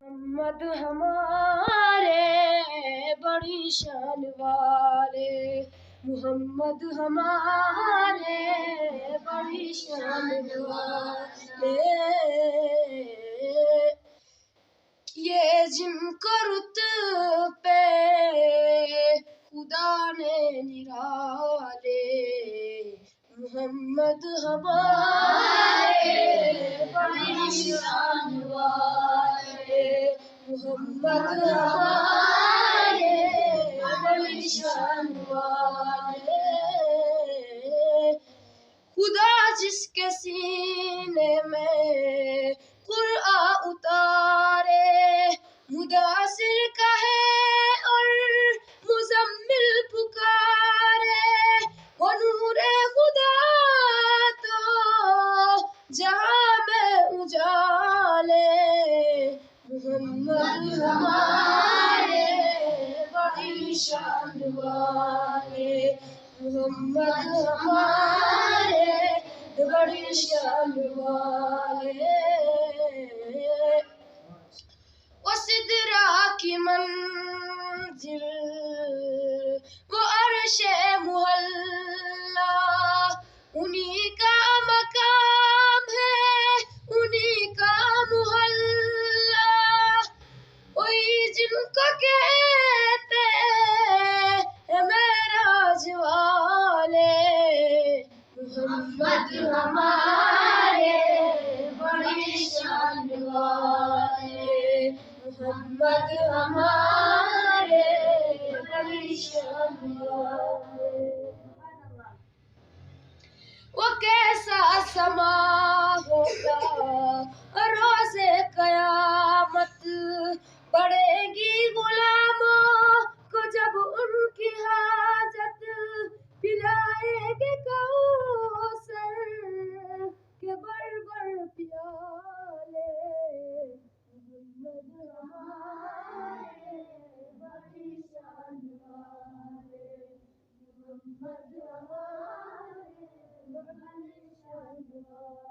محمد ہمارے بڑی شان والے، محمد ہمارے بڑی شان والے، یہ جن کو رتبے خدا نے نرالے، محمد ہمارے بڑی شان والے، محمد ہمارے بڑی شان والے، خدا جس کے سینے میں قرآن اتارے، مدثر کہے اور مزمل پکارے، وہ نور خدا تو جہاں میں اجالے، محمد ہمارے بڑی شان والے، محمد ہمارے بڑی شان والے، وہ سدرا کی منزل، وہ عرش معلی، انہی کا مقام ہے، انہی کا محلہ، وہی جن کو کہتے ہیں معراج والے، محمد ہمارے بڑی شان والے، محمد ہمارے بڑی شان والے، وہ کیسا سما ہوگا روز قیامت، پڑے گی غلاموں کو جب ان کی حاجت، پلائے گے کوثر کے بڑ بڑ پیالے، محمد ہمارے بڑی شان والے، محمد ہمارے بڑی شان والے۔